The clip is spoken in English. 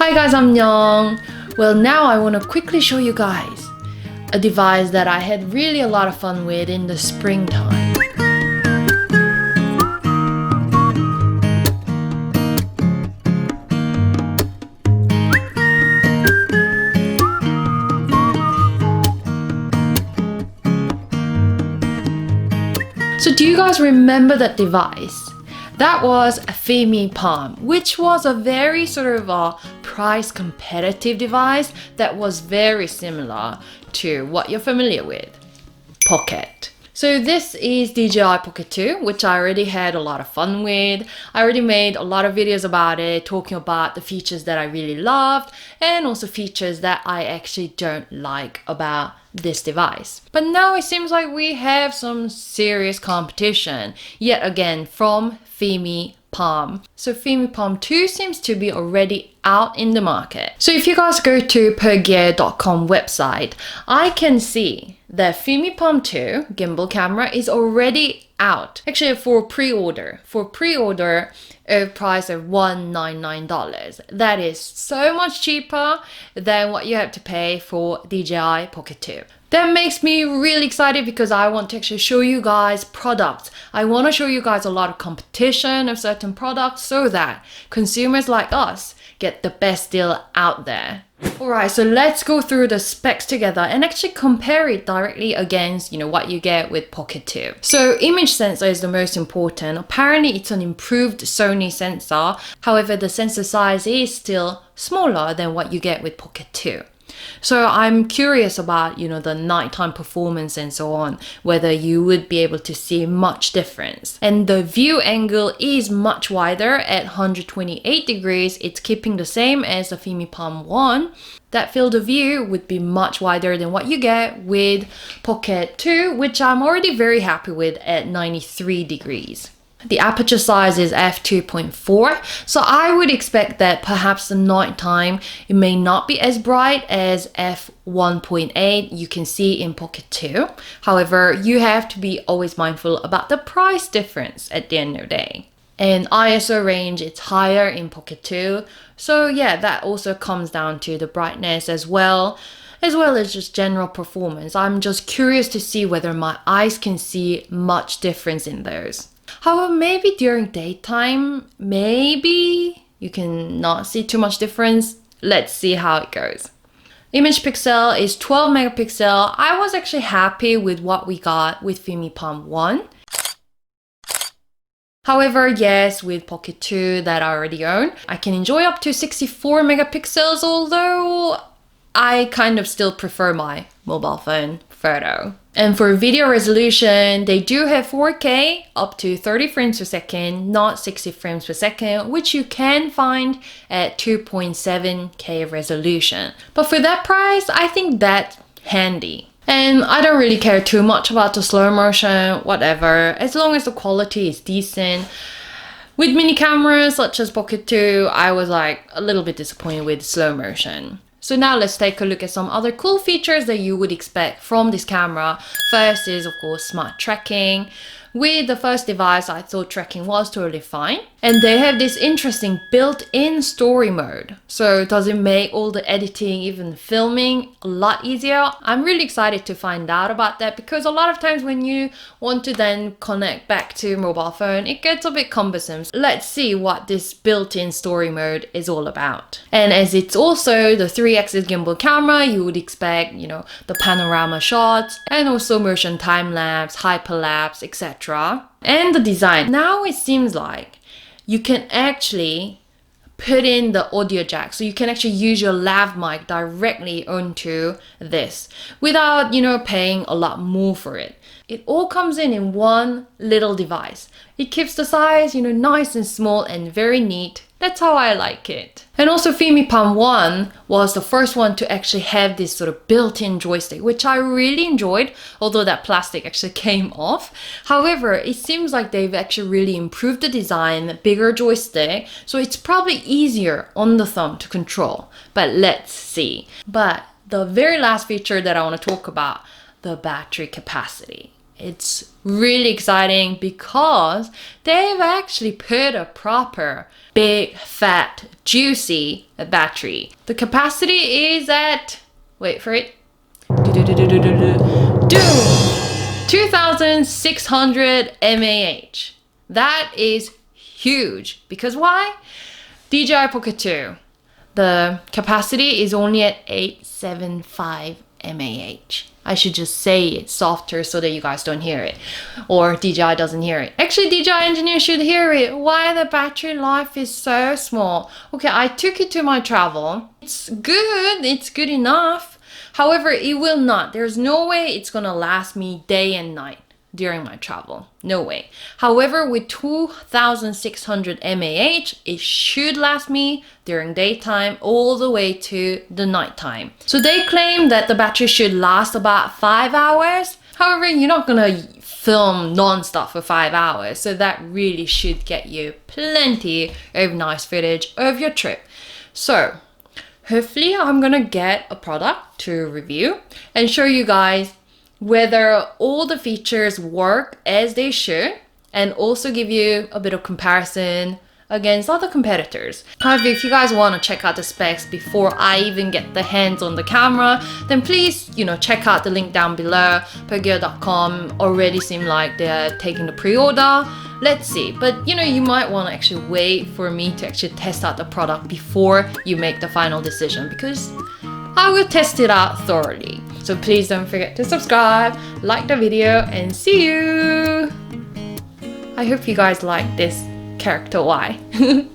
Hi guys, I'm Young. Well, now I want to quickly show you guys a device that I had really a lot of fun with in the springtime. So do you guys remember that device? That was a Fimi Palm, which was a very sort of a price competitive device that was very similar to what you're familiar with, Pocket. So this is DJI Pocket 2, which I already had a lot of fun with. I already made a lot of videos about it, talking about the features that I really loved and also features that I actually don't like about this device. But now it seems like we have some serious competition, yet again from Fimi Palm. So Fimi Palm 2 seems to be already out in the market. So if you guys go to pergear.com website, I can see that Fimi Palm 2 gimbal camera is already out. Actually for pre-order. For pre-order, a price of $199. That is so much cheaper than what you have to pay for DJI Pocket 2. That makes me really excited because I want to actually show you guys products. I want to show you guys a lot of competition of certain products so that consumers like us get the best deal out there. Alright, so let's go through the specs together and actually compare it directly against, what you get with Pocket 2. So image sensor is the most important. Apparently it's an improved Sony sensor. However, the sensor size is still smaller than what you get with Pocket 2. So I'm curious about, the nighttime performance and so on, whether you would be able to see much difference. And the view angle is much wider at 128 degrees. It's keeping the same as the Fimi Palm 1. That field of view would be much wider than what you get with Pocket 2, which I'm already very happy with at 93 degrees. The aperture size is f2.4, so I would expect that perhaps the nighttime it may not be as bright as f1.8 you can see in Pocket 2. However, you have to be always mindful about the price difference at the end of the day. And ISO range, it's higher in Pocket 2, so yeah, that also comes down to the brightness as well as just general performance. I'm just curious to see whether my eyes can see much difference in those. However, maybe during daytime, maybe you can not see too much difference. Let's see how it goes. Image pixel is 12 megapixel. I was actually happy with what we got with Fimi Palm 1. However, yes, with Pocket 2 that I already own, I can enjoy up to 64 megapixels, although I kind of still prefer my mobile phone photo. And for video resolution, they do have 4K up to 30 frames per second, not 60 frames per second, which you can find at 2.7K resolution. But for that price, I think that's handy. And I don't really care too much about the slow motion, whatever, as long as the quality is decent. With mini cameras such as Pocket 2, I was like a little bit disappointed with slow motion. So now let's take a look at some other cool features that you would expect from this camera. First is of course smart tracking. With the first device, I thought tracking was totally fine. And they have this interesting built-in story mode. So does it make all the editing, even filming, a lot easier? I'm really excited to find out about that because a lot of times when you want to then connect back to mobile phone, it gets a bit cumbersome. Let's see what this built-in story mode is all about. And as it's also the 3-axis gimbal camera, you would expect, the panorama shots and also motion time-lapse, hyperlapse, etc. And the design. Now it seems like you can actually put in the audio jack, so you can actually use your lav mic directly onto this without, paying a lot more for it. It all comes in one little device. It keeps the size, nice and small and very neat. That's how I like it. And also Fimi Palm 1 was the first one to actually have this sort of built-in joystick, which I really enjoyed, although that plastic actually came off. However, it seems like they've actually really improved the design, bigger joystick, so it's probably easier on the thumb to control. But let's see. But the very last feature that I want to talk about, the battery capacity. It's really exciting because they've actually put a proper big, fat, juicy battery. The capacity is at, wait for it, 2,600 mAh. That is huge because why? DJI Pocket 2. The capacity is only at 875 mAh. I should just say it softer so that you guys don't hear it, or DJI doesn't hear it. Actually, DJI engineers should hear it. Why the battery life is so small. Okay, I took it to my travel. It's good enough. However, it will not. There's no way it's gonna last me day and night during my travel. No way. However, with 2,600 mAh, it should last me during daytime all the way to the nighttime. So they claim that the battery should last about 5 hours. However, you're not gonna film non-stop for 5 hours, so that really should get you plenty of nice footage of your trip. So hopefully I'm gonna get a product to review and show you guys whether all the features work as they should, and also give you a bit of comparison against other competitors. However, if you guys want to check out the specs before I even get the hands on the camera, then please, check out the link down below. Pogear.com already seem like they're taking the pre-order. Let's see, but you might want to actually wait for me to actually test out the product before you make the final decision, because I will test it out thoroughly. So please don't forget to subscribe, like the video, and see you! I hope you guys like this character Y.